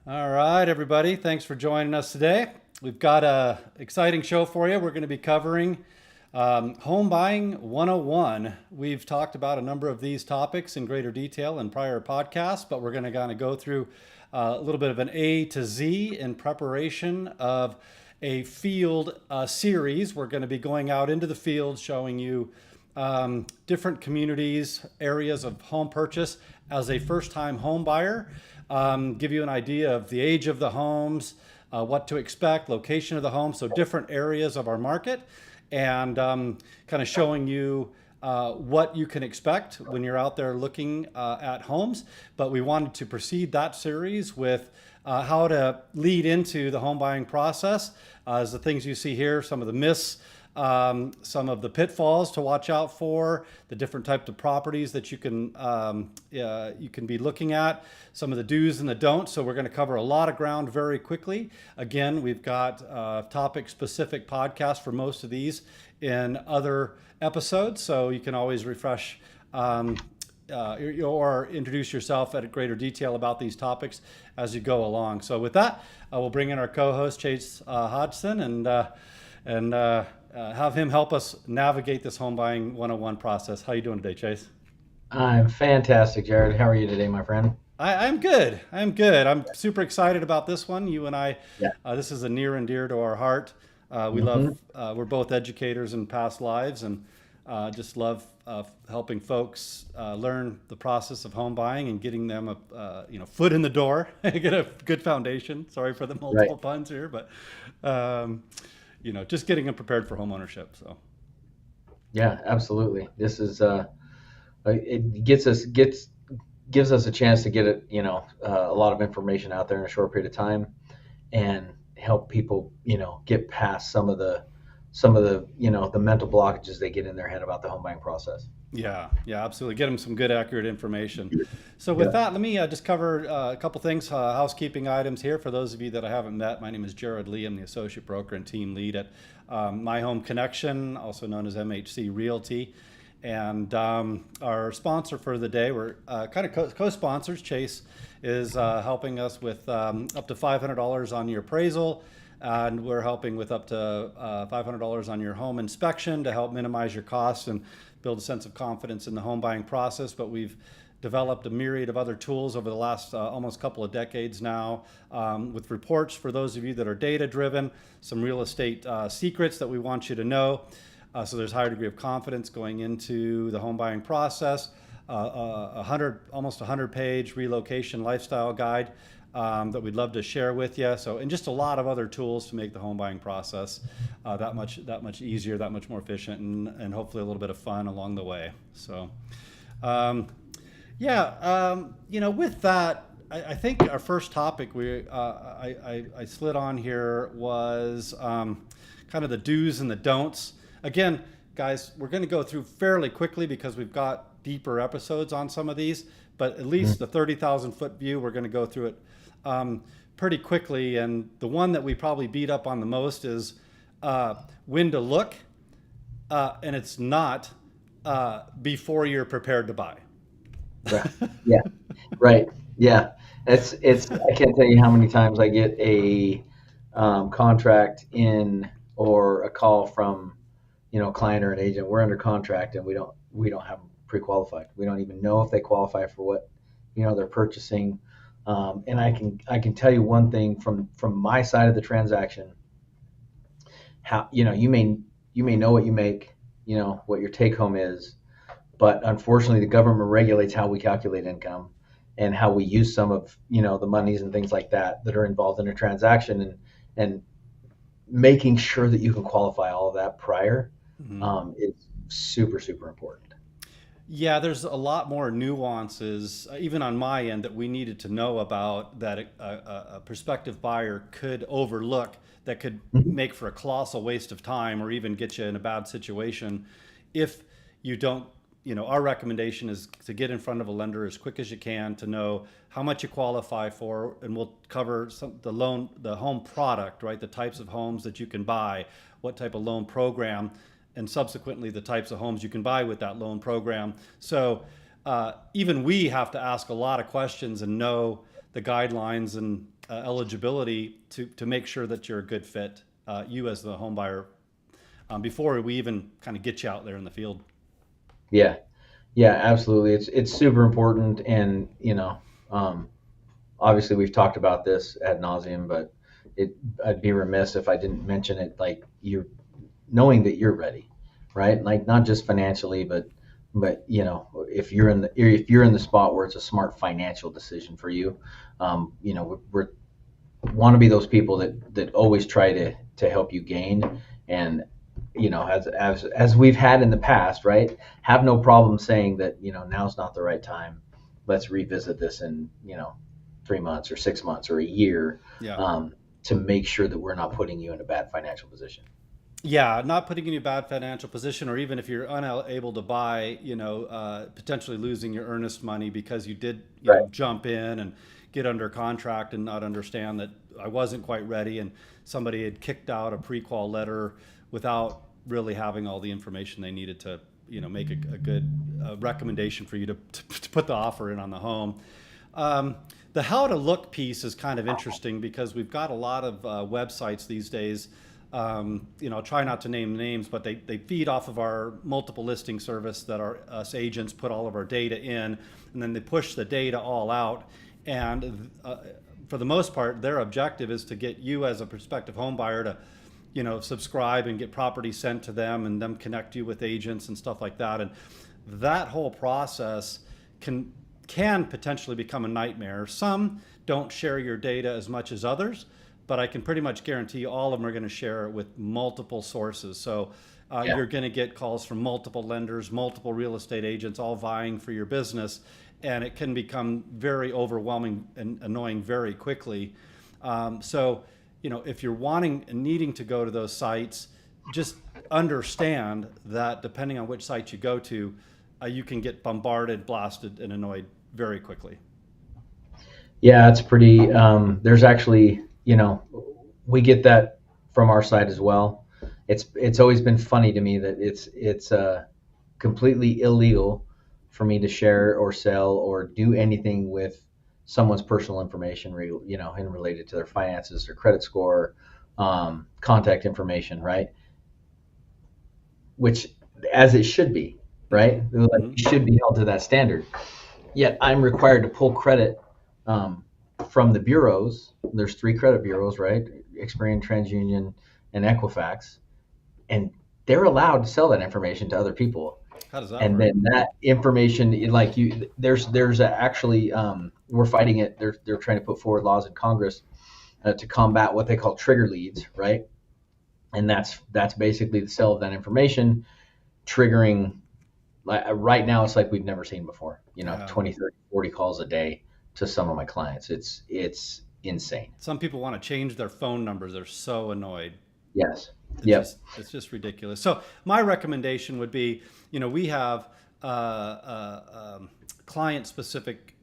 All right, everybody. Thanks for joining us today. We've got a exciting show for you. We're going to be covering Home Buying 101. We've talked about a number of these topics in greater detail in prior podcasts, but we're going to kind of go through a little bit of an A to Z in preparation of a field series. We're going to be going out into the field showing you different communities, areas of home purchase as a first-time home buyer, give you an idea of the age of the homes, what to expect, location of the home, so different areas of our market, and kind of showing you what you can expect when you're out there looking at homes. But we wanted to precede that series with how to lead into the home buying process, as the things you see here, some of the myths, some of the pitfalls to watch out for, the different types of properties that you can be looking at, some of the do's and the don'ts. So we're going to cover a lot of ground very quickly. Again, we've got topic-specific podcasts for most of these in other episodes, so you can always refresh or introduce yourself at a greater detail about these topics as you go along. So with that, we'll bring in our co-host Chase Hodgson and have him help us navigate this home buying 101 process. How you doing today, Chase? I'm fantastic, Jerod. How are you today, my friend? I'm good. I'm good. I'm super excited about this one. You and I, Yeah. this is a near and dear to our heart. We love, hmm we're both educators in past lives and just love helping folks learn the process of home buying and getting them a foot in the door, get a good foundation. Sorry for the Right. multiple puns here, but um, just getting them prepared for home ownership. So. Yeah, absolutely. This is it gives us a chance to get a lot of information out there in a short period of time and help people get past some of the the mental blockages they get in their head about the home buying process. Yeah, yeah, absolutely. Get them some good, accurate information. So with Yeah. that, let me just cover a couple things, housekeeping items here. For those of you that I haven't met, my name is Jerod Lee. I'm the associate broker and team lead at My Home Connection, also known as MHC Realty. And our sponsor for the day, we're kind of co-sponsors. Chase is helping us with up to $500 on your appraisal, and we're helping with up to $500 on your home inspection to help minimize your costs and build a sense of confidence in the home buying process. But we've developed a myriad of other tools over the last almost couple of decades now, with reports for those of you that are data driven, some real estate secrets that we want you to know. So there's a higher degree of confidence going into the home buying process. Almost 100-page relocation lifestyle guide that we'd love to share with you. So, and just a lot of other tools to make the home buying process that much easier, that much more efficient, and hopefully a little bit of fun along the way. So, with that, I think our first topic I slid on here was kind of the do's and the don'ts. Again, guys, we're going to go through fairly quickly because we've got deeper episodes on some of these, but at least the 30,000 foot view, we're going to go through it pretty quickly. And the one that we probably beat up on the most is when to look, and it's not before you're prepared to buy. Right. Yeah. Right. Yeah. It's I can't tell you how many times I get a contract in or a call from a client or an agent. We're under contract and we don't have them pre-qualified. We don't even know if they qualify for what they're purchasing. And I can tell you one thing from my side of the transaction. How you may know what you make, what your take home is, but unfortunately the government regulates how we calculate income and how we use some of the monies and things like that are involved in a transaction, and making sure that you can qualify all of that prior Mhm. is super super important. Yeah, there's a lot more nuances, even on my end, that we needed to know about that a prospective buyer could overlook that could Mhm. make for a colossal waste of time or even get you in a bad situation if you don't. Our recommendation is to get in front of a lender as quick as you can to know how much you qualify for, and we'll cover the home product, right? The types of homes that you can buy, what type of loan program, and subsequently the types of homes you can buy with that loan program. So even we have to ask a lot of questions and know the guidelines and eligibility to make sure that you're a good fit, you as the home buyer, before we even kind of get you out there in the field. Yeah. Yeah, absolutely. It's super important, and obviously we've talked about this ad nauseum, but I'd be remiss if I didn't mention it. Like, you're knowing that you're ready, right? Like, not just financially, but if you're in the spot where it's a smart financial decision for you. We're want to be those people that always try to help you gain, and as we've had in the past, right? Have no problem saying that now's not the right time. Let's revisit this in 3 months or 6 months or a year, Yeah. to make sure that we're not putting you in a bad financial position. Yeah, not putting you in a bad financial position, or even if you're unable to buy, potentially losing your earnest money because you did, Right. jump in and get under contract and not understand that I wasn't quite ready, and somebody had kicked out a pre-qual letter without really having all the information they needed to, make a good recommendation for you to put the offer in on the home. The how to look piece is kind of interesting because we've got a lot of websites these days. Try not to name names, but they feed off of our multiple listing service that us agents put all of our data in, and then they push the data all out. And for the most part, their objective is to get you as a prospective home buyer to, subscribe and get properties sent to them, and them connect you with agents and stuff like that. And that whole process can potentially become a nightmare. Some don't share your data as much as others, but I can pretty much guarantee all of them are going to share it with multiple sources. So Yeah. you're going to get calls from multiple lenders, multiple real estate agents, all vying for your business, and it can become very overwhelming and annoying very quickly. If you're wanting and needing to go to those sites, just understand that depending on which site you go to, you can get bombarded, blasted, and annoyed very quickly. Yeah, it's pretty. There's actually, we get that from our side as well. It's always been funny to me that it's completely illegal for me to share or sell or do anything with someone's personal information, and related to their finances, their credit score, contact information, right? Which, as it should be, right? Like, Mm-hmm. you should be held to that standard. Yet I'm required to pull credit from the bureaus. There's 3 credit bureaus, right? Experian, TransUnion, and Equifax, and they're allowed to sell that information to other people. How does that And work? then that information, like, actually, we're fighting it. They're trying to put forward laws in Congress to combat what they call trigger leads, right? And that's basically the sale of that information, triggering. Like, right now, it's like we've never seen before. Yeah. 20, 30, 40 calls a day to some of my clients. It's insane. Some people want to change their phone numbers. They're so annoyed. Yes. It's Yep. just it's just ridiculous. So my recommendation would be, we have client specific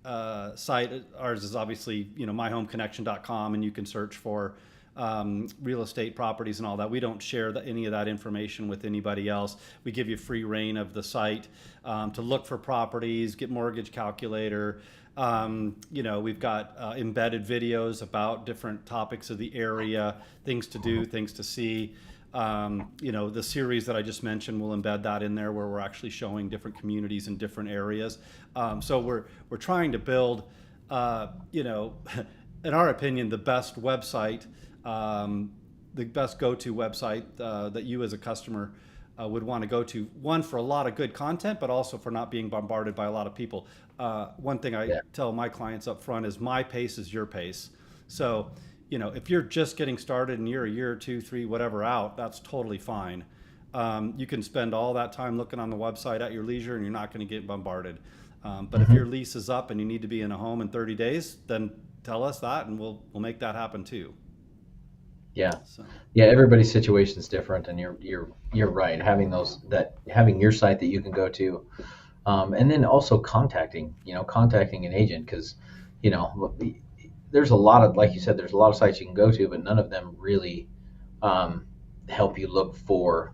site. Ours is obviously myhomeconnection.com, and you can search for real estate properties and all that. We don't share any of that information with anybody else. We give you free reign of the site to look for properties, get mortgage calculator. We've got embedded videos about different topics of the area, things to do, things to see. The series that I just mentioned, will embed that in there, where we're actually showing different communities in different areas. So we're trying to build, in our opinion, the best website, the best go-to website that you as a customer would want to go to. One, for a lot of good content, but also for not being bombarded by a lot of people. One thing I Yeah. tell my clients up front is my pace is your pace. So, if you're just getting started and you're a year, 2, 3, whatever out, that's totally fine. You can spend all that time looking on the website at your leisure, and you're not going to get bombarded. But if Hmm. your lease is up and you need to be in a home in 30 days, then tell us that, and we'll make that happen too. Yeah. So Yeah. Everybody's situation is different, and you're right. Having your site that you can go to, and then also contacting an agent, because you know there's a lot of, like you said, there's a lot of sites you can go to, but none of them really um, help you look for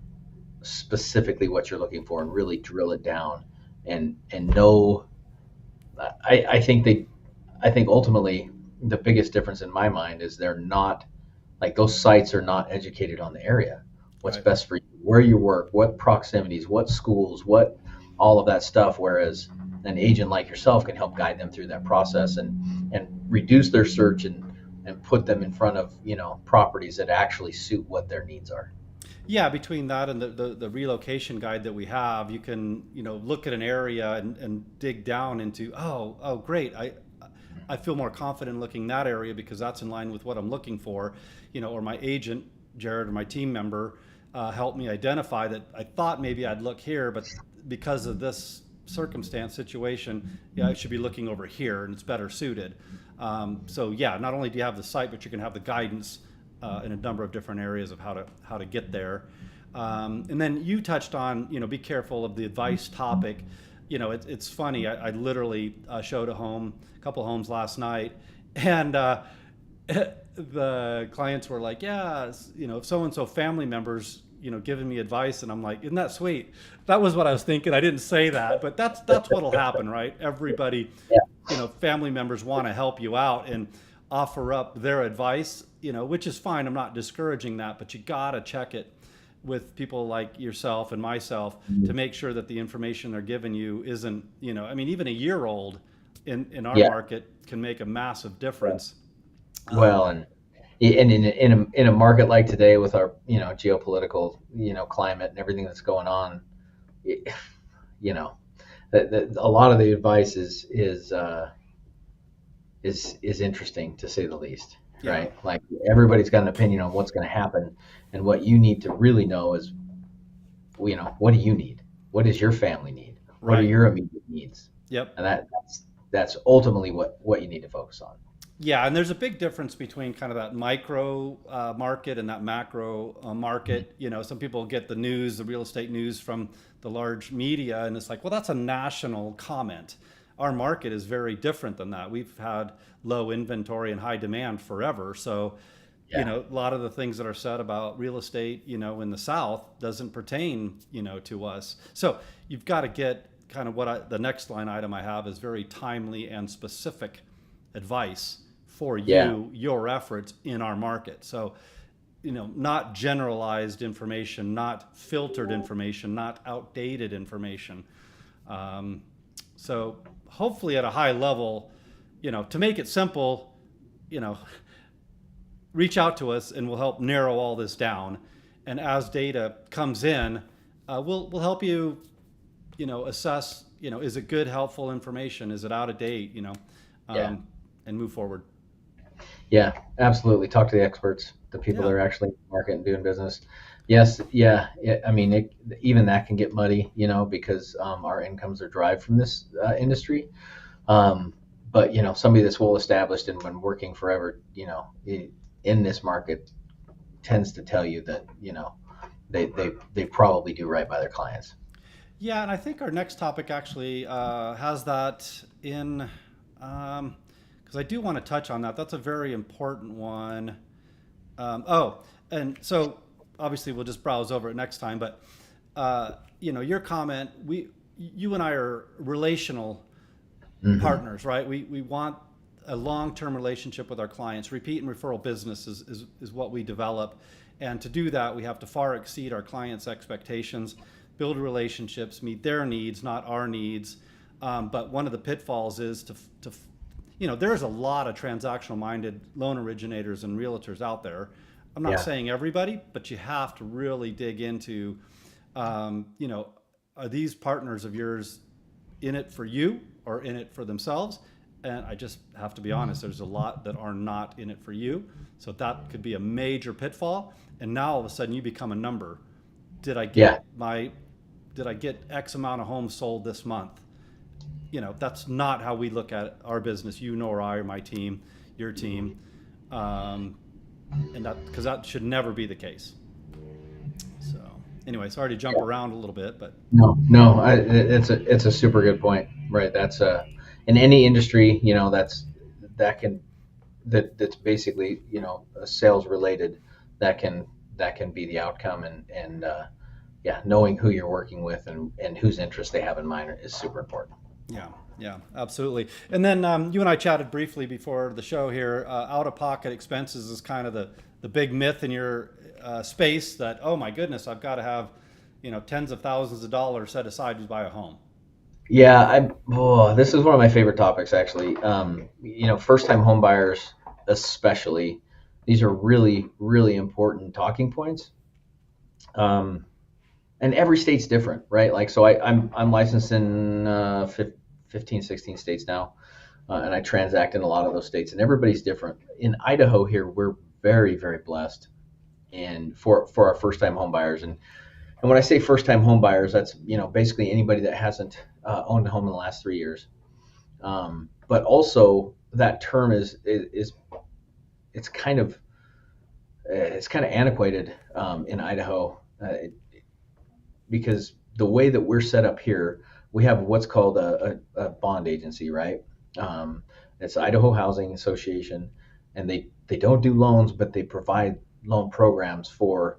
specifically what you're looking for and really drill it down and know. I think ultimately, the biggest difference in my mind is they're not, like, those sites are not educated on the area, what's Right. best for you, where you work, what proximities, what schools, what all of that stuff. Whereas an agent like yourself can help guide them through that process and reduce their search and put them in front of, properties that actually suit what their needs are. Yeah, between that and the relocation guide that we have, you can, look at an area and dig down into, oh, great. I feel more confident looking that area because that's in line with what I'm looking for, or my agent, Jerod, or my team member, helped me identify that I thought maybe I'd look here, but because of this circumstance situation, yeah, I should be looking over here and it's better suited. So yeah, not only do you have the site, but you can have the guidance in a number of different areas of how to get there. And then you touched on, be careful of the advice topic. It's funny. I literally showed a couple homes last night, and the clients were like, yeah, if so and so family members, giving me advice, and I'm like, isn't that sweet? That was what I was thinking. I didn't say that, but that's what'll happen, right? Everybody, Yeah. family members want to help you out and offer up their advice, which is fine. I'm not discouraging that, but you gotta check it with people like yourself and myself to make sure that the information they're giving you isn't, even a year old in our Yeah. market can make a massive difference. Well, and in a market like today with our, geopolitical, climate and everything that's going on, you know, a lot of the advice is interesting, to say the least, Yeah, right? Like, everybody's got an opinion on what's going to happen, and what you need to really know is, what do you need? What does your family need? What are right. your immediate needs? Yep. And that's ultimately what you need to focus on. Yeah, and there's a big difference between kind of that micro market and that macro market. Some people get the news, the real estate news from the large media, and it's like, well, that's a national comment. Our market is very different than that. We've had low inventory and high demand forever. So, Yeah. a lot of the things that are said about real estate, in the South doesn't pertain, to us. So you've got to get kind of the next line item I have is very timely and specific advice for Yeah. your efforts in our market. So, not generalized information, not filtered information, not outdated information. Um, so hopefully at a high level, to make it simple, you know, reach out to us and we'll help narrow all this down. And as data comes in, we'll help you, assess, is it good, helpful information? Is it out of date? Yeah. And move forward. Yeah, absolutely. Talk to the experts, the people that Yeah. are actually in the market and doing business. Yes, yeah. I mean, even that can get muddy, because our incomes are derived from this industry. But somebody that's well established and been working forever, in this market, tends to tell you that they probably do right by their clients. Yeah, and I think our next topic actually has that in, because I do want to touch on that. That's a very important one. And so obviously we'll just browse over it next time. But your comment, you and I are relational Hmm. partners, right? We want a long-term relationship with our clients. Repeat and referral business is what we develop. And to do that, we have to far exceed our clients' expectations, build relationships, meet their needs, not our needs. But one of the pitfalls is there's a lot of transactional minded loan originators and realtors out there. I'm not Yeah, saying everybody, but you have to really dig into, are these partners of yours in it for you or in it for themselves? And I just have to be honest, there's a lot that are not in it for you. So that could be a major pitfall. And now all of a sudden you become a number. Did I yeah, get my did I get X amount of homes sold this month? That's not how we look at our business. You nor I or my team, your team, and that because that should never be the case. So anyway, sorry to jump yeah. around a little bit, but No, it's a super good point, right? That's in any industry, that can that's basically, sales related, that can be the outcome. And yeah, knowing who you're working with and whose interest they have in mind is super important. yeah. Yeah, absolutely. And then you and I chatted briefly before the show here. Out-of-pocket expenses is kind of the big myth in your space that, oh my goodness, I've got to have, tens of thousands of dollars set aside to buy a home. Yeah, this is one of my favorite topics actually. First time home buyers, especially, these are really, really important talking points. Um, and every state's different, right? Like, so I'm licensed in 15, 16 states now, and I transact in a lot of those states, and everybody's different. In Idaho here, we're very, very blessed, and for our first time home buyers, and when I say first time home buyers, that's basically anybody that hasn't owned a home in the last 3 years. But also that term is it's kind of antiquated in Idaho. Because the way that we're set up here, we have what's called a bond agency, right? Um, it's Idaho Housing Association, and they don't do loans, but they provide loan programs for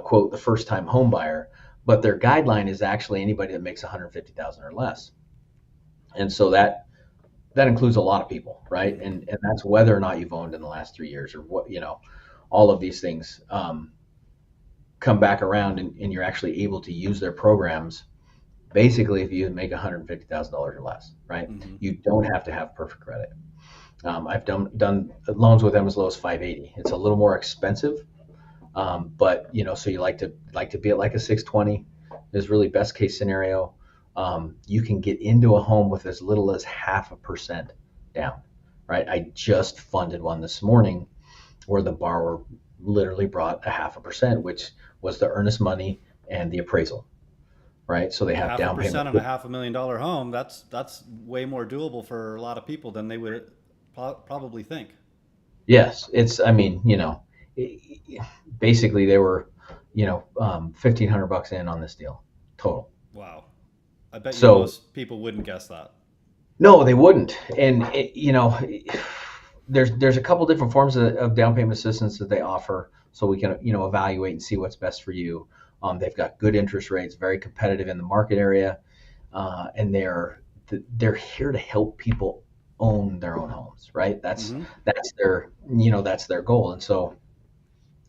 quote the first time home buyer. But their guideline is actually anybody that makes 150,000 or less, and so that includes a lot of people, right? And that's whether or not you've owned in the last 3 years or what all of these things. Come back around and you're actually able to use their programs basically if you make $150,000 or less, right? Mm-hmm. You don't have to have perfect credit. I've done loans with them as low as 580. It's a little more expensive, but so you like to be at like a 620 is really best case scenario. You can get into a home with as little as 0.5% down, right? I just funded one this morning where the borrower literally brought 0.5%, which was the earnest money and the appraisal, right? So they have Half a down payment. percent on a $500,000 home. That's way more doable for a lot of people than they would probably think. Yes, I mean, basically they were, $1,500 in on this deal total. Wow. I bet you So most people wouldn't guess that. no, they wouldn't. And there's a couple different forms of down payment assistance that they offer, so we can evaluate and see what's best for you. They've got good interest rates, very competitive in the market area, and they're here to help people own their own homes, right? Mm-hmm. That's their goal, and so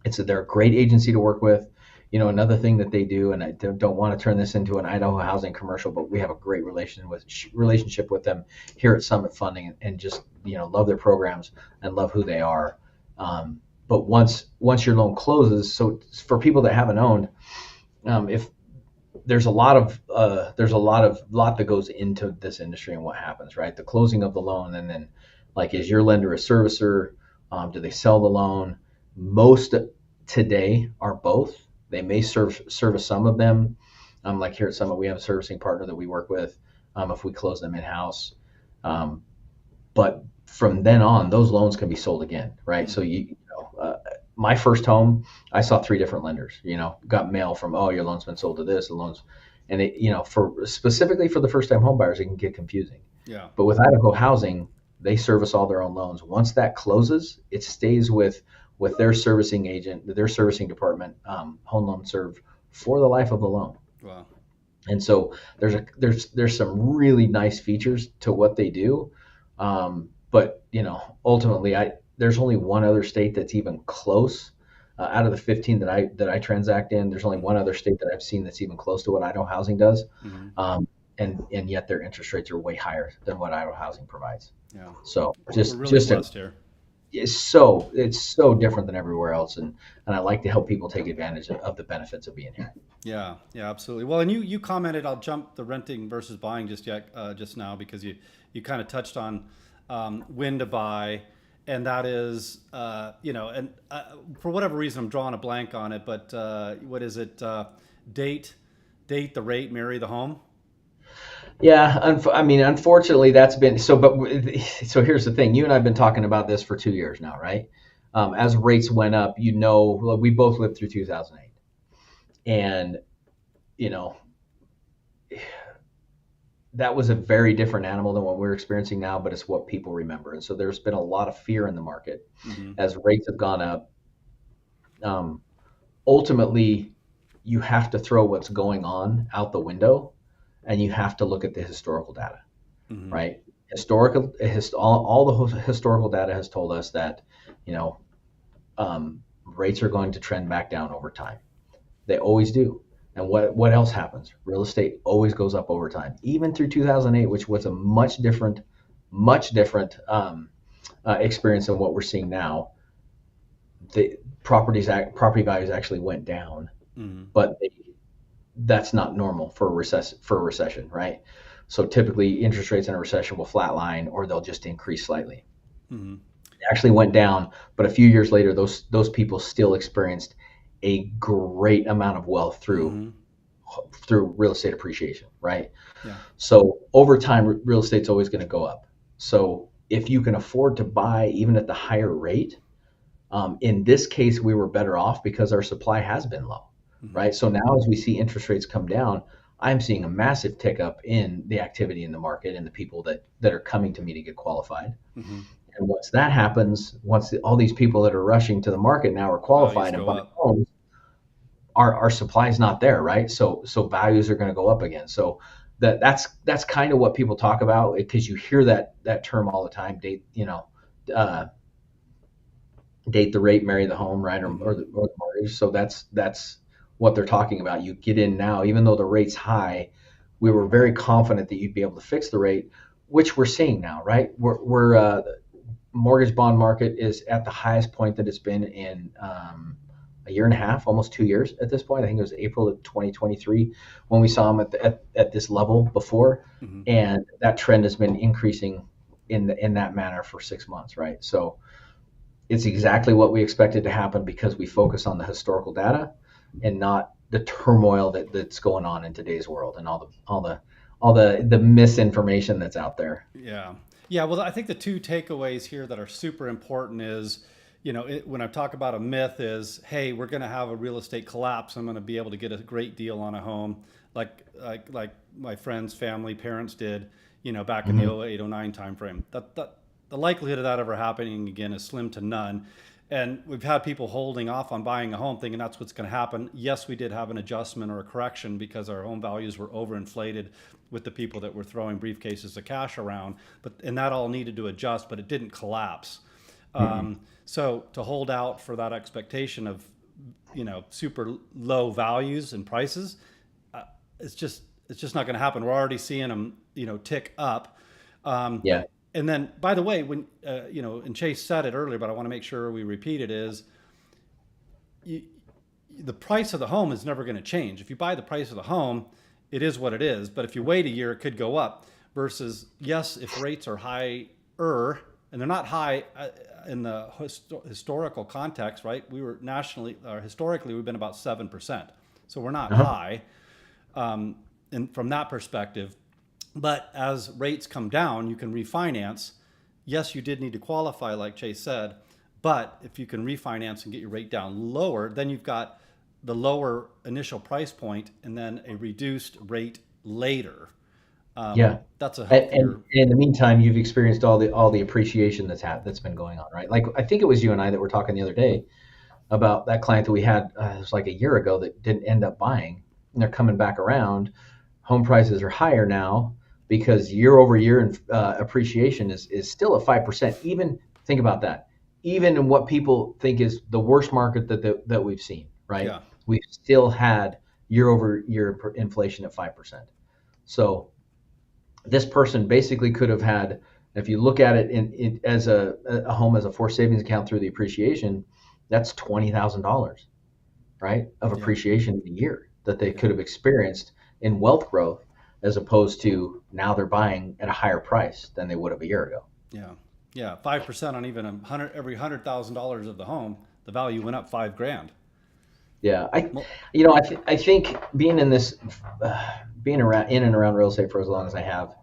they're a great agency to work with. Another thing that they do, and I don't want to turn this into an Idaho housing commercial, but we have a great relationship with them here at Summit Funding, and just love their programs and love who they are. But once your loan closes, so for people that haven't owned, if there's a lot that goes into this industry and what happens, right? The closing of the loan, and then like, is your lender a servicer? Do they sell the loan? Most today are both. They may service some of them. Like here at Summit, we have a servicing partner that we work with if we close them in-house. But from then on, those loans can be sold again, right? So my first home, I saw 3 different lenders. Got mail from, oh, your loan's been sold to this, the loans, and for specifically for the first-time home buyers, it can get confusing. Yeah. But with Idaho Housing, they service all their own loans. Once that closes, it stays with their servicing agent, their servicing department, Home Loan Serve, for the life of the loan. Wow. And so there's some really nice features to what they do, but ultimately, there's only one other state that's even close. Out of the 15 that I transact in, there's only one other state that I've seen that's even close to what Idaho Housing does, Mm-hmm. and yet their interest rates are way higher than what Idaho Housing provides. Yeah. So We're really blessed here. it's so different than everywhere else, and I like to help people take advantage of the benefits of being here. Yeah, yeah, absolutely. Well, and you commented, I'll jump the renting versus buying just now, because you kind of touched on when to buy, and that is and for whatever reason I'm drawing a blank on it, but what is it? Date the rate, marry the home. Yeah, I mean, unfortunately, that's been so. So here's the thing: you and I've been talking about this for 2 years now, right? As rates went up, we both lived through 2008, and you know that was a very different animal than what we're experiencing now. But it's what people remember, and so there's been a lot of fear in the market Mm-hmm. as rates have gone up. Ultimately, you have to throw what's going on out the window, and you have to look at the historical data. right? All the historical data has told us that, you know, rates are going to trend back down over time. They always do. And what else happens? Real estate always goes up over time, even through 2008, which was a much different experience than what we're seeing now. The property values actually went down, but that's not normal for a recession, right? So typically, interest rates in a recession will flatline, or they'll just increase slightly. It actually went down, but a few years later, those people still experienced a great amount of wealth through real estate appreciation, right? Yeah. So over time, real estate's always going to go up. So if you can afford to buy even at the higher rate, in this case, we were better off because our supply has been low, right? So now as we see interest rates come down, I'm seeing a massive tick up in the activity in the market and the people that are coming to me to get qualified. And once that happens, all these people that are rushing to the market now are qualified and buying homes, our supply is not there, right? So values are going to go up again. So that's kind of what people talk about, because you hear that term all the time. Date the rate, marry the home, right? Or the mortgage. So that's what they're talking about. You get in now, even though the rate's high. We were very confident that you'd be able to fix the rate, which we're seeing now, right? We're mortgage bond market is at the highest point that it's been in a year and a half, almost 2 years at this point. I think it was April of 2023 when we saw them at this level before, and that trend has been increasing in that manner for 6 months, right? So it's exactly what we expected to happen because we focus on the historical data and not the turmoil that's going on in today's world and all the misinformation that's out there. Yeah. Yeah. Well, I think the two takeaways here that are super important is, when I talk about a myth is, hey, we're going to have a real estate collapse. I'm going to be able to get a great deal on a home like my friends, family, parents did, back in the 08, 09 timeframe. The likelihood of that ever happening again is slim to none. And we've had people holding off on buying a home thinking that's what's going to happen. Yes, we did have an adjustment or a correction because our home values were overinflated with the people that were throwing briefcases of cash around, and that all needed to adjust, but it didn't collapse. So to hold out for that expectation of, super low values and prices, it's just not going to happen. We're already seeing them, tick up. Yeah. And then, by the way, when and Chase said it earlier, but I want to make sure we repeat it, is the price of the home is never going to change. If you buy the price of the home, it is what it is. But if you wait a year, it could go up. Versus, yes, if rates are higher, and they're not high in the historical context, right? We were historically, we've been about 7%. So we're not high. And from that perspective. But as rates come down, you can refinance. Yes, you did need to qualify, like Chase said, but if you can refinance and get your rate down lower, then you've got the lower initial price point and then a reduced rate later. That's a healthier. And in the meantime, you've experienced all the appreciation that's been going on, right? Like I think it was you and I that were talking the other day about that client that we had it was like a year ago that didn't end up buying, and they're coming back around. Home prices are higher now because year over year appreciation is still at 5%. Even think about that. Even in what people think is the worst market that we've seen, right? Yeah. We've still had year over year inflation at 5%. So this person basically could have had, if you look at it as a home as a forced savings account through the appreciation, that's $20,000, right, of appreciation in a year that they could have experienced in wealth growth, as opposed to now they're buying at a higher price than they would have a year ago. Yeah. 5% on even every $100,000 of the home, the value went up $5,000. Yeah, I think being in this, being in and around real estate for as long as I have,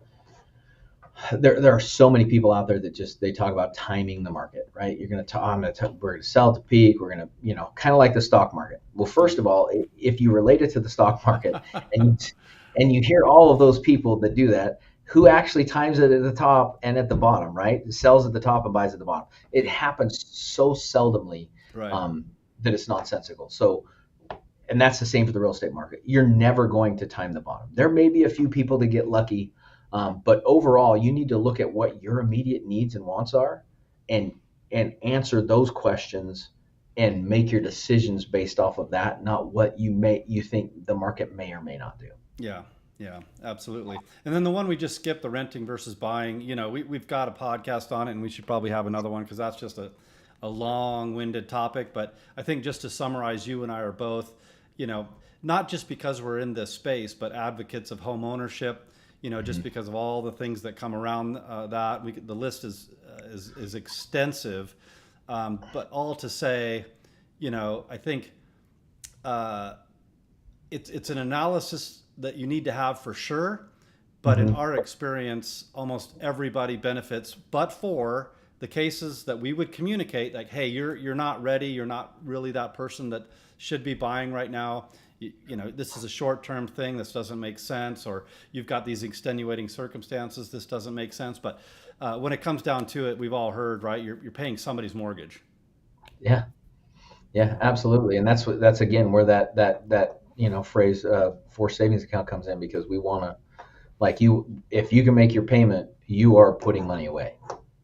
there are so many people out there that they talk about timing the market, right? We're going to sell at the peak. We're going to, kind of like the stock market. Well, first of all, if you relate it to the stock market and you hear all of those people that do that, who actually times it at the top and at the bottom, right? Sells at the top and buys at the bottom. It happens so seldomly, right, that it's nonsensical. So, and that's the same for the real estate market. You're never going to time the bottom. There may be a few people that get lucky, But overall, you need to look at what your immediate needs and wants are, and answer those questions and make your decisions based off of that, not what you think the market may or may not do. Yeah, yeah, absolutely. And then the one we just skipped, the renting versus buying, we've got a podcast on it, and we should probably have another one because that's just a long-winded topic. But I think just to summarize, you and I are both, you know, not just because we're in this space, but advocates of home ownership. Just because of all the things that come around that. The list is extensive, but all to say, I think it's an analysis that you need to have for sure. But in our experience, almost everybody benefits, but for the cases that we would communicate, like, hey, you're not ready, you're not really that person that should be buying right now. This is a short-term thing. This doesn't make sense, or you've got these extenuating circumstances. This doesn't make sense. But when it comes down to it, we've all heard, right? You're paying somebody's mortgage. Yeah, yeah, absolutely. And that's again where that phrase forced savings account comes in, because we want to, like, if you can make your payment, you are putting money away.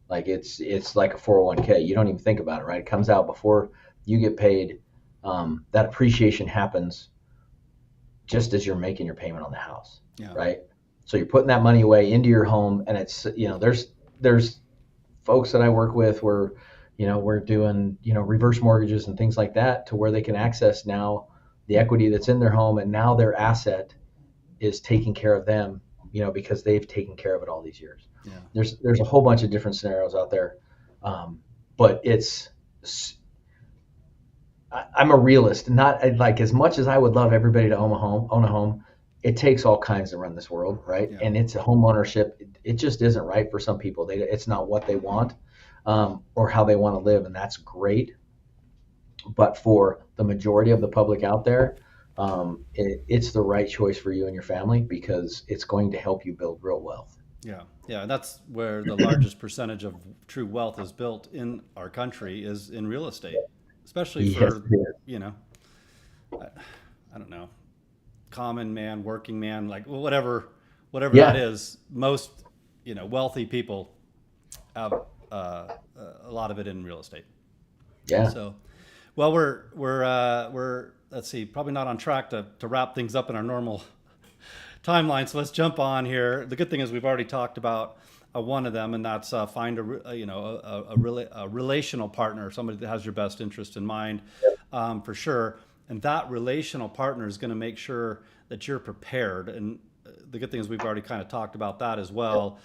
Like it's like a 401k. You don't even think about it, right? It comes out before you get paid. That appreciation happens just as you're making your payment on the house, Yeah. right? So you're putting that money away into your home, and it's, there's folks that I work with where, we're doing, reverse mortgages and things like that, to where they can access now the equity that's in their home, and now their asset is taking care of them, because they've taken care of it all these years. Yeah. There's a whole bunch of different scenarios out there, but I'm a realist. Not like, as much as I would love everybody to own a home, it takes all kinds to run this world, right? Yeah. And it's a home ownership. It just isn't right for some people. It's not what they want, or how they want to live, and that's great. But for the majority of the public out there, it's the right choice for you and your family, because it's going to help you build real wealth. Yeah, yeah, and that's where the largest percentage of true wealth is built in our country, is in real estate, especially Yes, for, I, I don't know, common man, working man, like whatever yeah, that is. Most wealthy people have a lot of it in real estate. yeah. So, well, we're let's see, probably not on track to wrap things up in our normal timeline. So let's jump on here. The good thing is we've already talked about one of them, and that's find a relational partner, somebody that has your best interest in mind, for sure. And that relational partner is going to make sure that you're prepared. And the good thing is we've already kind of talked about that as well.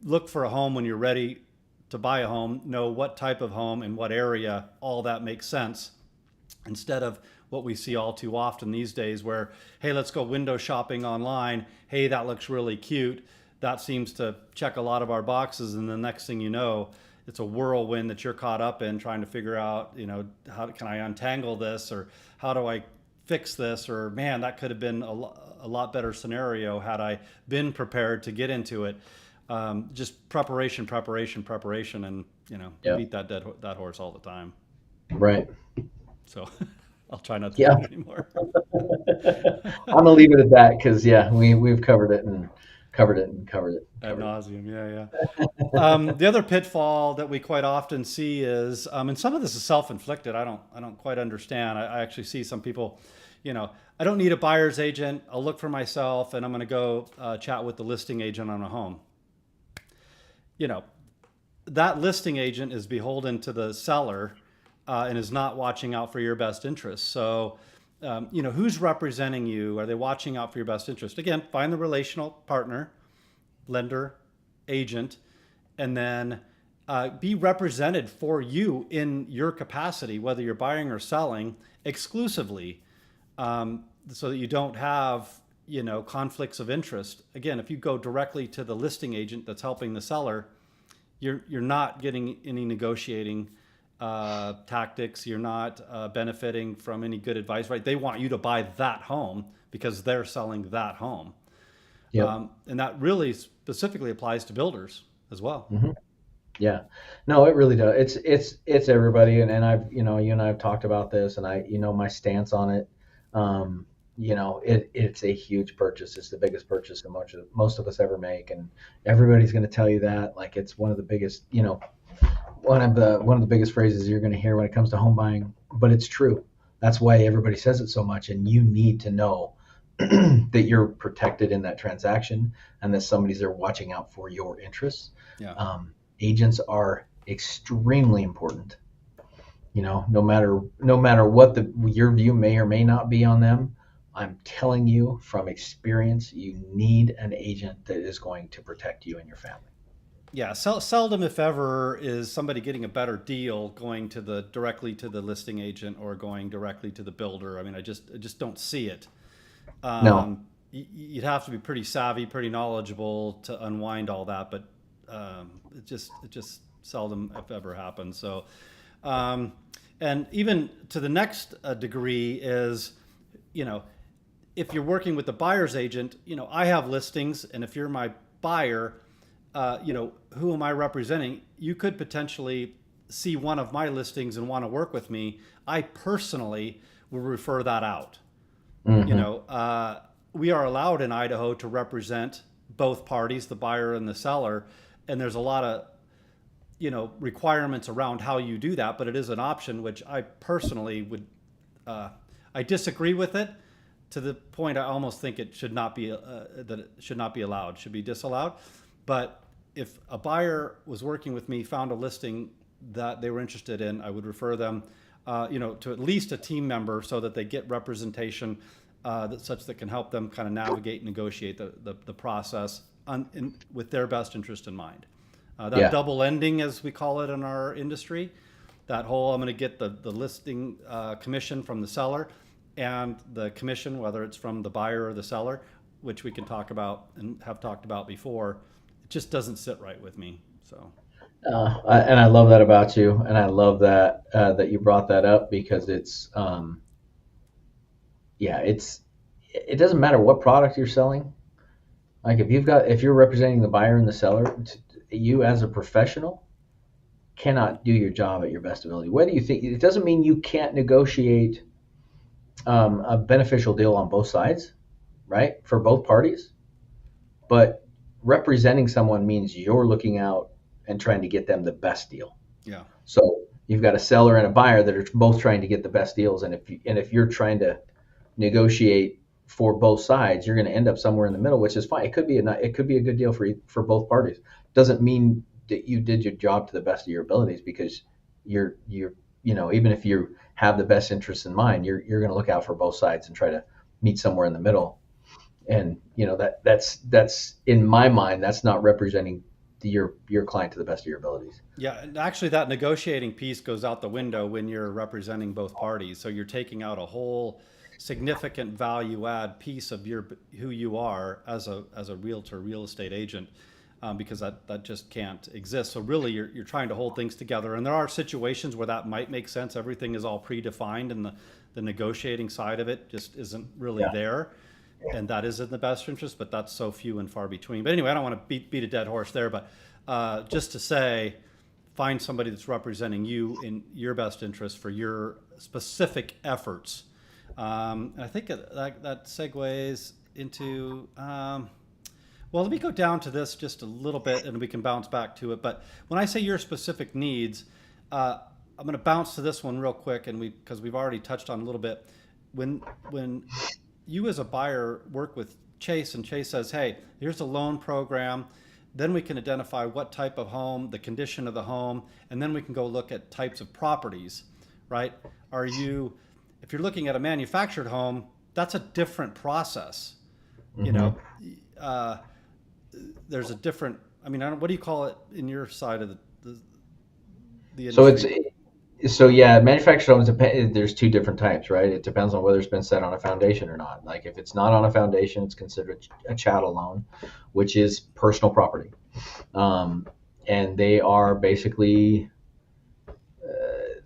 Look for a home when you're ready to buy a home. Know what type of home and what area. All that makes sense, instead of what we see all too often these days, where, hey, let's go window shopping online. Hey, that looks really cute. That seems to check a lot of our boxes. And the next thing you know, it's a whirlwind that you're caught up in, trying to figure out, how can I untangle this, or how do I fix this, or, man, that could have been a lot better scenario had I been prepared to get into it. Just preparation, and, beat that horse all the time. Right. So I'll try not to Yeah. do it anymore. I'm gonna leave it at that, because we've covered it and covered it and covered it. Ad nauseum, yeah. The other pitfall that we quite often see is, and some of this is self-inflicted. I don't quite understand. I actually see some people, I don't need a buyer's agent. I'll look for myself, and I'm going to go chat with the listing agent on a home. That listing agent is beholden to the seller, and is not watching out for your best interest. So, who's representing you? Are they watching out for your best interest? Again, find the relational partner, lender, agent, and then be represented for you in your capacity, whether you're buying or selling, exclusively, so that you don't have conflicts of interest. Again, if you go directly to the listing agent that's helping the seller, you're not getting any negotiating tactics. You're not benefiting from any good advice, right? They want you to buy that home because they're selling that home. Yep. And that really specifically applies to builders as well. Mm-hmm. Yeah, no, it really does. It's everybody, and I've you and I have talked about this, and I my stance on it. it's a huge purchase. It's the biggest purchase that most of us ever make, and everybody's going to tell you that. Like, it's one of the biggest, one of the biggest phrases you're going to hear when it comes to home buying. But it's true. That's why everybody says it so much, and you need to know that you're protected in that transaction, and that somebody's there watching out for your interests. Yeah. Agents are extremely important. No matter what your view may or may not be on them, I'm telling you from experience, you need an agent that is going to protect you and your family. Yeah, seldom, if ever, is somebody getting a better deal going to the directly to the listing agent or going directly to the builder. I mean, I just don't see it. No. You'd have to be pretty savvy, pretty knowledgeable to unwind all that, but it just seldom, if ever, happens. So, and even to the next degree is, if you're working with the buyer's agent, I have listings, and if you're my buyer, who am I representing? You could potentially see one of my listings and want to work with me. I personally will refer that out. Mm-hmm. We are allowed in Idaho to represent both parties, the buyer and the seller, and there's a lot of requirements around how you do that, but it is an option, which I personally would. I disagree with it to the point I almost think it should not be that it should not be allowed, should be disallowed. But if a buyer was working with me, found a listing that they were interested in, I would refer them, to at least a team member so that they get representation that can help them kind of navigate and negotiate the process with their best interest in mind. That double ending, as we call it in our industry, that whole I'm going to get the listing commission from the seller and the commission, whether it's from the buyer or the seller, which we can talk about and have talked about before, it just doesn't sit right with me. So. And I love that about you, and I love that you brought that up, because it doesn't matter what product you're selling. Like, if you're representing the buyer and the seller, you as a professional cannot do your job at your best ability. Whether you think it doesn't mean you can't negotiate a beneficial deal on both sides, right? For both parties, but representing someone means you're looking out and trying to get them the best deal. Yeah. So you've got a seller and a buyer that are both trying to get the best deals, and if you're trying to negotiate for both sides, you're going to end up somewhere in the middle, which is fine. It could be a good deal for both parties. Doesn't mean that you did your job to the best of your abilities, because you're even if you have the best interests in mind, you're going to look out for both sides and try to meet somewhere in the middle. And that's in my mind, that's not representing your client to the best of your abilities. Yeah, and actually that negotiating piece goes out the window when you're representing both parties. So you're taking out a whole significant value add piece of who you are as a realtor, real estate agent, because that just can't exist. So really you're trying to hold things together. And there are situations where that might make sense. Everything is all predefined, and the negotiating side of it just isn't really there. And that is in the best interest, but that's so few and far between. But anyway, I don't want to beat a dead horse there, but just to say, find somebody that's representing you in your best interest for your specific efforts. And I think that segues into, well, let me go down to this just a little bit and we can bounce back to it. But when I say your specific needs, I'm going to bounce to this one real quick, and because we've already touched on a little bit. When you as a buyer work with Chase, and Chase says, hey, here's a loan program, then we can identify what type of home, the condition of the home, and then we can go look at types of properties, right? If you're looking at a manufactured home, that's a different process. Mm-hmm. There's a different, what do you call it in your side of the industry? Manufactured homes, there's two different types, right? It depends on whether it's been set on a foundation or not. Like, if it's not on a foundation, it's considered a chattel loan, which is personal property. And they are basically,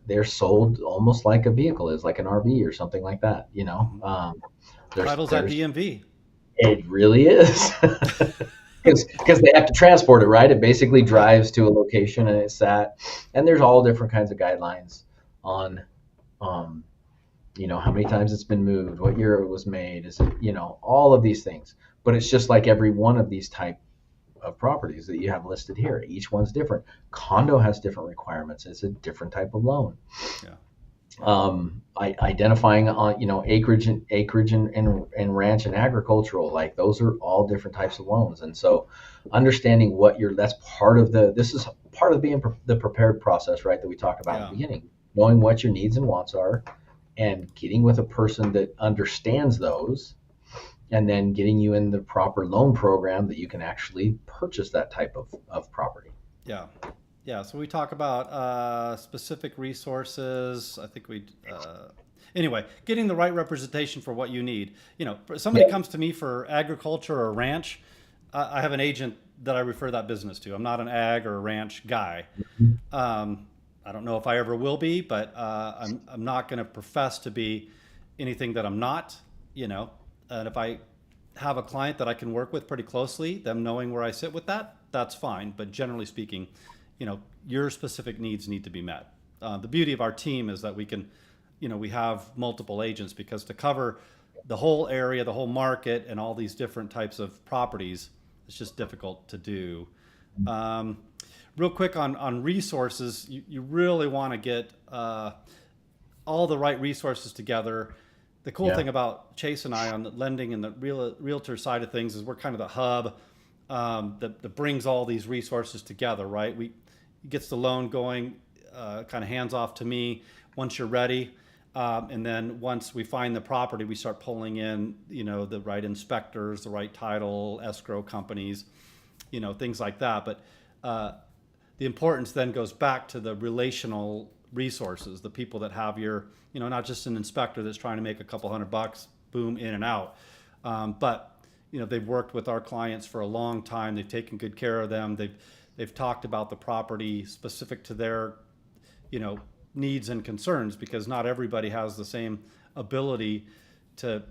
they're sold almost like a vehicle is, like an RV or something like that, Title's at DMV. It really is. Because they have to transport it, right? It basically drives to a location and it's sat. And there's all different kinds of guidelines on how many times it's been moved, what year it was made, is it, all of these things. But it's just like every one of these type of properties that you have listed here. Each one's different. Condo has different requirements. It's a different type of loan. Yeah. Identifying on acreage and ranch and agricultural, like those are all different types of loans. And so understanding that's part of this is part of being the prepared process, right, that we talked about in Yeah. the beginning, knowing what your needs and wants are and getting with a person that understands those, and then getting you in the proper loan program that you can actually purchase that type of property. Yeah. Yeah. So we talk about specific resources. I think anyway, getting the right representation for what you need. Somebody Yeah. comes to me for agriculture or ranch. I have an agent that I refer that business to. I'm not an ag or a ranch guy. I don't know if I ever will be, but I'm not going to profess to be anything that I'm not. And if I have a client that I can work with pretty closely, them knowing where I sit with that, that's fine. But generally speaking, your specific needs need to be met. The beauty of our team is that we have multiple agents, because to cover the whole area, the whole market, and all these different types of properties, it's just difficult to do. Um, Real quick on resources, you really want to get all the right resources together. The cool Yeah. thing about Chase and I on the lending and the realtor side of things is we're kind of the hub that brings all these resources together, right? He gets the loan going, kind of hands off to me once you're ready. And then once we find the property, we start pulling in, the right inspectors, the right title, escrow companies, things like that. But the importance then goes back to the relational resources, the people that have not just an inspector that's trying to make a couple $100, boom, in and out. But they've worked with our clients for a long time. They've taken good care of them. They've talked about the property specific to their, needs and concerns, because not everybody has the same ability to,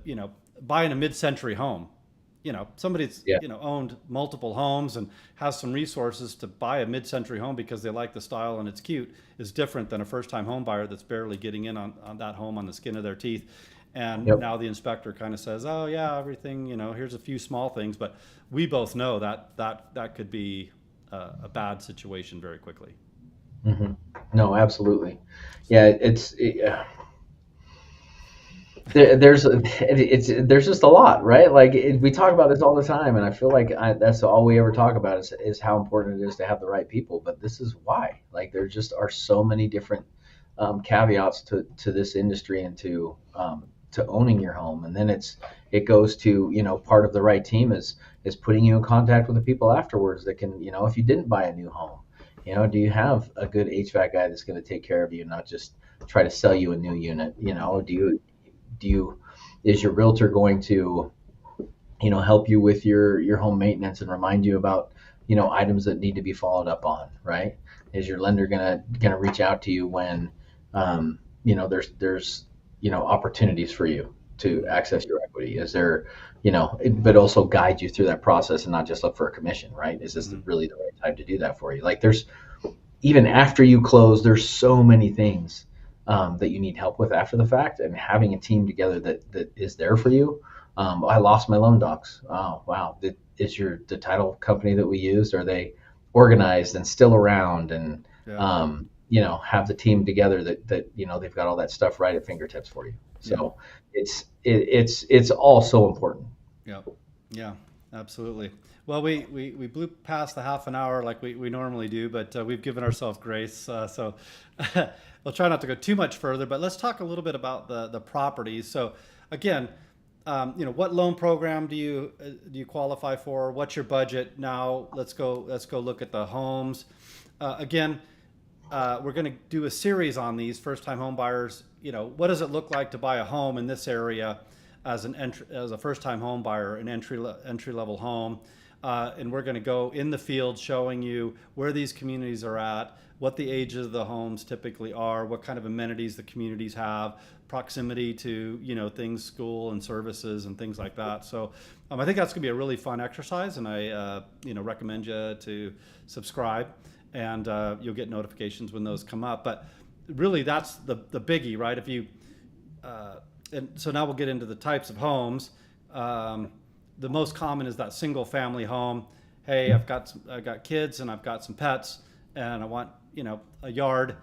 buy in a mid-century home. Somebody's Yeah. owned multiple homes and has some resources to buy a mid-century home because they like the style and it's cute, is different than a first-time home buyer that's barely getting in on that home on the skin of their teeth. And Yep. now the inspector kind of says, oh yeah, everything, here's a few small things, but we both know that could be a bad situation very quickly. hmm No, absolutely. Yeah, there's just a lot, right? Like we talk about this all the time, and I feel like that's all we ever talk about is how important it is to have the right people. But this is why, like, there just are so many different caveats to this industry and to owning your home. And then it goes to, part of the right team is putting you in contact with the people afterwards that can, if you didn't buy a new home, do you have a good HVAC guy that's going to take care of you, not just try to sell you a new unit? Do you is your realtor going to help you with your home maintenance and remind you about items that need to be followed up on, right? Is your lender gonna reach out to you when there's opportunities for you to access your equity? Is there but also guide you through that process and not just look for a commission, right? Is this Mm-hmm. really the right time to do that for you? Like, there's, even after you close, there's so many things that you need help with after the fact, and having a team together that is there for you. I lost my loan docs. Oh, wow. Is the title company that we used, are they organized and still around, and Yeah. have the team together that they've got all that stuff right at fingertips for you. Yeah. So it's all so important. Yeah. Yeah. Absolutely. Well, we blew past the half an hour like we normally do, but we've given ourselves grace. So we'll try not to go too much further, but let's talk a little bit about the properties. So again, what loan program do you qualify for? What's your budget? Now let's go look at the homes. Again, we're going to do a series on these first-time home buyers. What does it look like to buy a home in this area as a first-time home buyer, an entry level home, and we're going to go in the field showing you where these communities are at, what the ages of the homes typically are, what kind of amenities the communities have, proximity to things, school and services and things like that. So I think that's going to be a really fun exercise, and I recommend you to subscribe, and you'll get notifications when those come up. But really, that's the biggie, right? If you and so now we'll get into the types of homes. The most common is that single family home. Hey, I've got kids and I've got some pets and I want, a yard.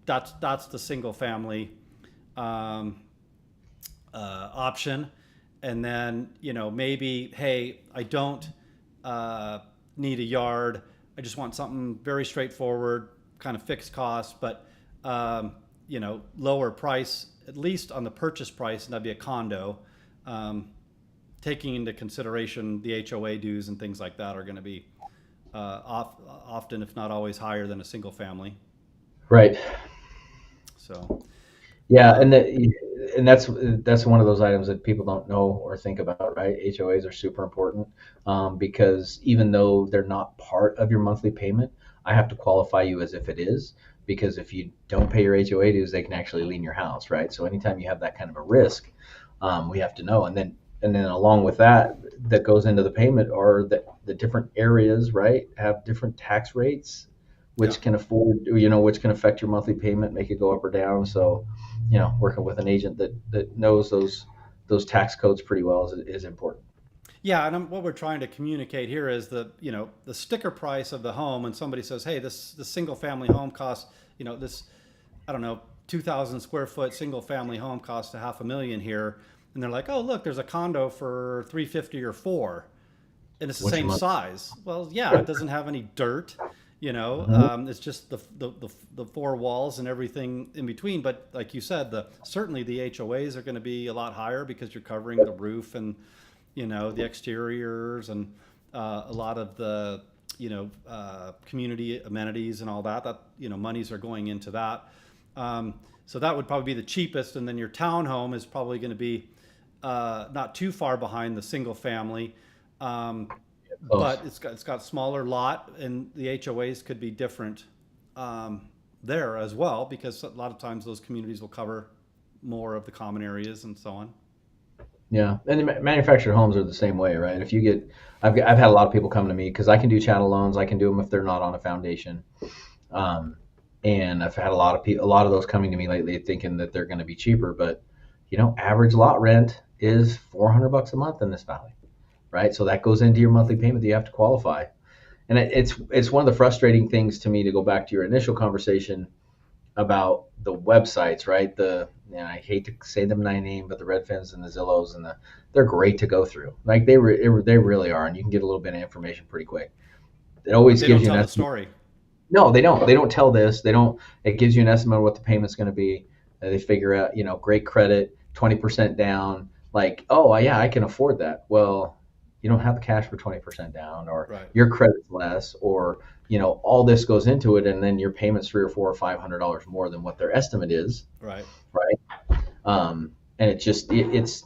That's the single family option. And then, maybe, hey, I don't need a yard. I just want something very straightforward, kind of fixed cost, but lower price, at least on the purchase price, and that'd be a condo. Taking into consideration the HOA dues and things like that are going to be often, if not always, higher than a single family. Right. So, Yeah, and that's one of those items that people don't know or think about, right? HOAs are super important because even though they're not part of your monthly payment, I have to qualify you as if it is, because if you don't pay your HOA dues, they can actually lien your house, right? So anytime you have that kind of a risk, we have to know. And then along with that, that goes into the payment are the different areas, right, have different tax rates, yeah. which can which can affect your monthly payment, make it go up or down. So, working with an agent that knows those tax codes pretty well is important. Yeah, and what we're trying to communicate here is the sticker price of the home. And somebody says, "Hey, this single family home costs, this, I don't know, 2,000 square foot single family home costs $500,000 here," and they're like, "Oh, look, there's a condo for 350 or four, and it's the What's your same month? size." Well, yeah, it doesn't have any dirt, Mhm. it's just the four walls and everything in between. But like you said, certainly the HOAs are going to be a lot higher because you're covering the roof and the exteriors and a lot of the community amenities and all that monies are going into that. So that would probably be the cheapest, and then your townhome is probably going to be not too far behind the single family, Close. but it's got smaller lot, and the HOAs could be different there as well, because a lot of times those communities will cover more of the common areas and so on. Yeah, and the manufactured homes are the same way, right? I've had a lot of people come to me because I can do chattel loans. I can do them if they're not on a foundation. Um, and I've had a lot of those coming to me lately, thinking that they're going to be cheaper. But average lot rent is $400 a month in this valley, right? So that goes into your monthly payment that you have to qualify. And it's one of the frustrating things to me, to go back to your initial conversation about the websites, right? I hate to say them by name, but the Redfins and the Zillows they're great to go through. Like they really are, and you can get a little bit of information pretty quick. It But always they gives don't you an tell the estimate. story. No, they don't. They don't tell this. They don't. It gives you an estimate of what the payment's going to be. They figure out, great credit, 20% down. Like, oh yeah, I can afford that. Well, you don't have the cash for 20% down, or Right. your credit's less, or all this goes into it, and then your payment's three or four or $500 more than what their estimate is, Right. right? And it's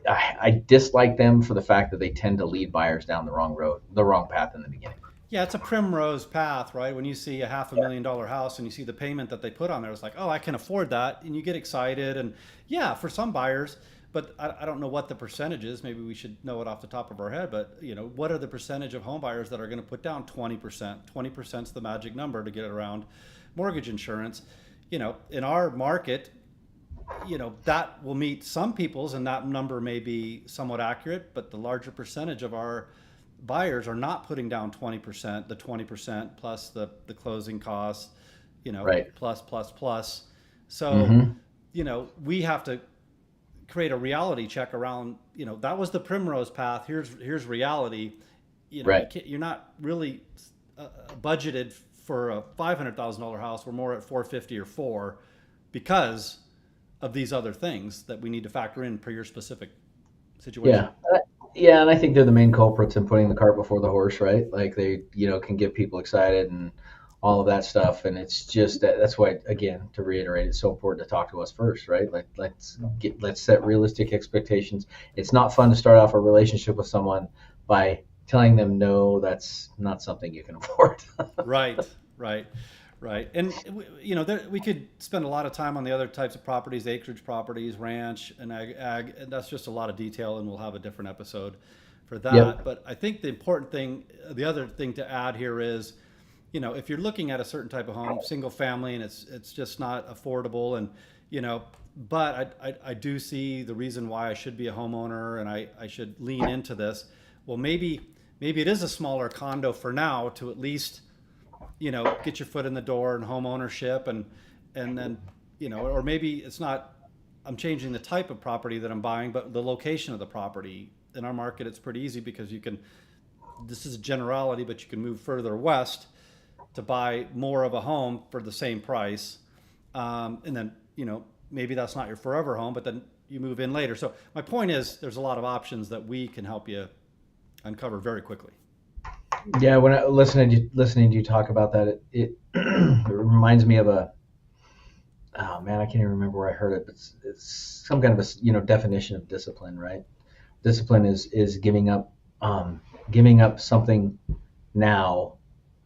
I dislike them for the fact that they tend to lead buyers down the wrong road, the wrong path in the beginning. Yeah, it's a primrose path, right? When you see a $500,000 house and you see the payment that they put on there, it's like, oh, I can afford that, and you get excited. And yeah, for some buyers, but I don't know what the percentage is. Maybe we should know it off the top of our head. But what are the percentage of home buyers that are going to put down 20%? 20% is the magic number to get around mortgage insurance. In our market, that will meet some people's, and that number may be somewhat accurate. But the larger percentage of our buyers are not putting down 20%, the 20% plus the closing costs, Right. plus. So, Mm-hmm. we have to create a reality check around, that was the primrose path. Here's reality. Right. You're not really budgeted for a $500,000 house. We're more at 450 or four because of these other things that we need to factor in per your specific situation. Yeah. Yeah, and I think they're the main culprits in putting the cart before the horse, right? Like they, can get people excited and all of that stuff. And it's just that's why, again, to reiterate, it's so important to talk to us first, right? Like let's set realistic expectations. It's not fun to start off a relationship with someone by telling them no, that's not something you can afford. Right, right, right. And we could spend a lot of time on the other types of properties, acreage properties, ranch, and ag. And that's just a lot of detail, and we'll have a different episode for Yep. that. But I think the important thing, the other thing to add here is, if you're looking at a certain type of home, single family, and it's just not affordable, and But I do see the reason why I should be a homeowner and I should lean into this. Well, maybe it is a smaller condo for now to at least, get your foot in the door in home ownership and then, or maybe it's not, I'm changing the type of property that I'm buying, but the location of the property. In our market, it's pretty easy because this is a generality, but you can move further west to buy more of a home for the same price. And then, maybe that's not your forever home, but then you move in later. So my point is there's a lot of options that we can help you uncover very quickly. Yeah, when I listening to you talk about that, it reminds me of oh man, I can't even remember where I heard it, but it's some kind of a definition of discipline, right? Discipline is giving up something now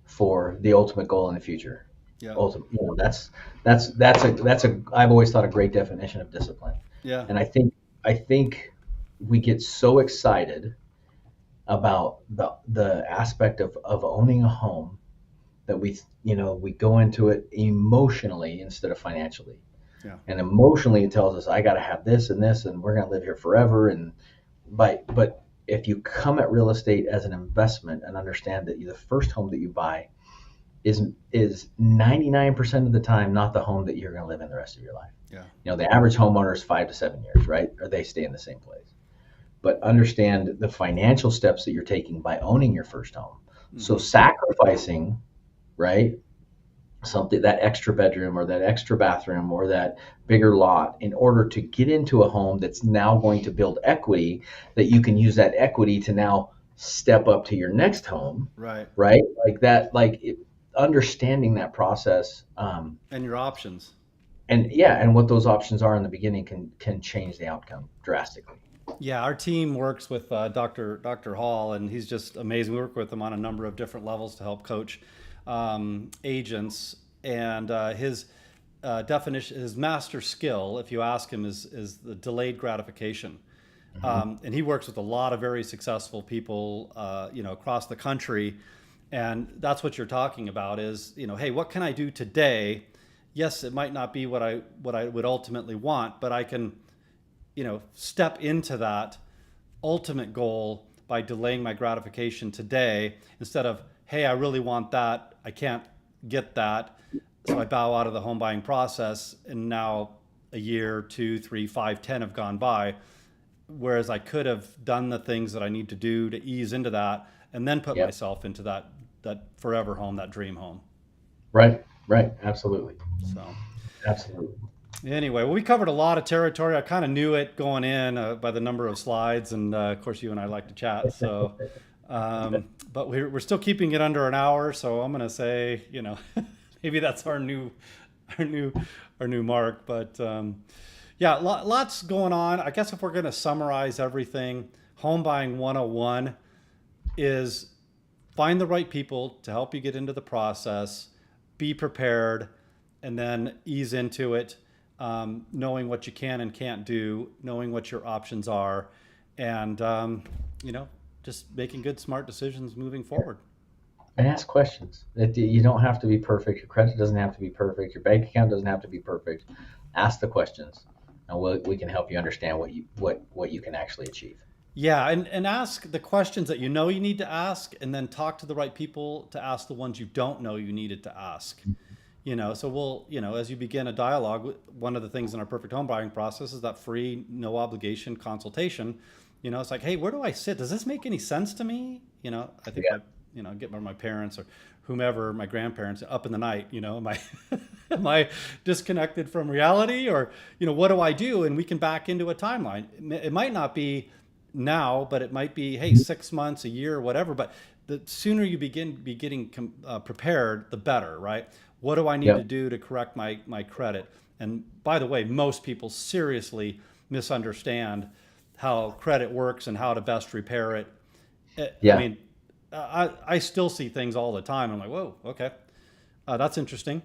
for the ultimate goal in the future. Yeah. Ultimate, that's a I've always thought a great definition of discipline. Yeah. And I think we get so excited about the aspect of owning a home that we go into it emotionally instead of financially. Yeah. And emotionally it tells us I got to have this and this and we're going to live here forever. But if you come at real estate as an investment and understand that the first home that you buy is 99% of the time not the home that you're going to live in the rest of your life. Yeah. The average homeowner is 5 to 7 years, right? Or they stay in the same place. But understand the financial steps that you're taking by owning your first home. Mm-hmm. So sacrificing, right, something, that extra bedroom or that extra bathroom or that bigger lot in order to get into a home that's now going to build equity, that you can use that equity to now step up to your next home. Right. Like that, understanding that process. And your options. And what those options are in the beginning can change the outcome drastically. Yeah, our team works with Dr. Hall, and he's just amazing. We work with him on a number of different levels to help coach agents. And his definition, his master skill, if you ask him, is the delayed gratification. Mm-hmm. And he works with a lot of very successful people, across the country. And that's what you're talking about is, hey, what can I do today? Yes, it might not be what I would ultimately want, but I can step into that ultimate goal by delaying my gratification today instead of, hey, I really want that. I can't get that. So I bow out of the home buying process. And now a year, 2, 3, 5, 10 have gone by. Whereas I could have done the things that I need to do to ease into that and then put myself into that forever home, that dream home. Right. Absolutely. So, absolutely. Anyway, well, we covered a lot of territory. I kind of knew it going in by the number of slides, and of course, you and I like to chat. So, but we're still keeping it under an hour. So I'm going to say, maybe that's our new mark. But yeah, lots going on. I guess if we're going to summarize everything, Home Buying 101 is find the right people to help you get into the process, be prepared, and then ease into it. Knowing what you can and can't do, knowing what your options are, and just making good, smart decisions moving forward. And ask questions. You don't have to be perfect. Your credit doesn't have to be perfect. Your bank account doesn't have to be perfect. Ask the questions, and we can help you understand what you can actually achieve. Yeah, and ask the questions that you need to ask, and then talk to the right people to ask the ones you don't know you needed to ask. So we'll, as you begin a dialogue, one of the things in our perfect home buying process is that free, no obligation consultation. It's like, hey, where do I sit? Does this make any sense to me? I think I get my parents or whomever, my grandparents up in the night, am I disconnected from reality or, what do I do? And we can back into a timeline. It might not be now, but it might be, hey, 6 months, a year, whatever. But the sooner you be getting prepared, the better, right? What do I need to do to correct my credit? And by the way, most people seriously misunderstand how credit works and how to best repair it. I mean, I still see things all the time. I'm like, whoa, okay, that's interesting.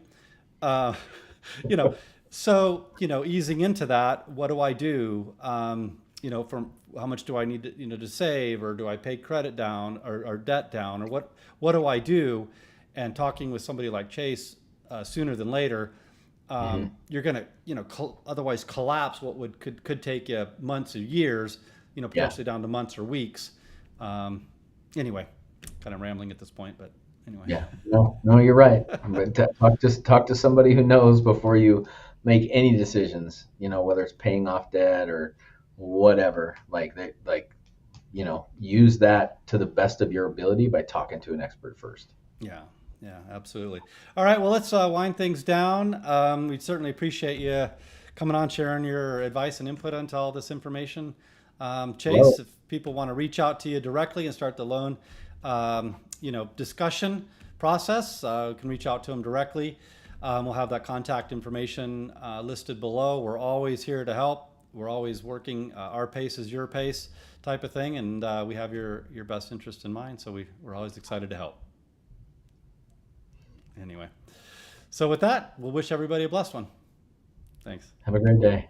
So easing into that, what do I do? From how much do I need to, to save, or do I pay credit down or debt down, or what do I do? And talking with somebody like Chase sooner than later, you're going to, otherwise collapse what could take you months or years, Yeah. potentially down to months or weeks. Anyway, kind of rambling at this point, but anyway. Yeah. No, you're right. But talk to somebody who knows before you make any decisions, whether it's paying off debt or whatever. Use that to the best of your ability by talking to an expert first. Yeah, yeah, absolutely. All right, well, let's wind things down. We certainly appreciate you coming on, sharing your advice and input onto all this information. Well, Chase, if people want to reach out to you directly and start the loan, discussion process, you can reach out to them directly. We'll have that contact information listed below. We're always here to help. We're always working. Our pace is your pace type of thing, and we have your best interest in mind. So we're always excited to help. Anyway, so with that, we'll wish everybody a blessed one. Thanks. have a great day.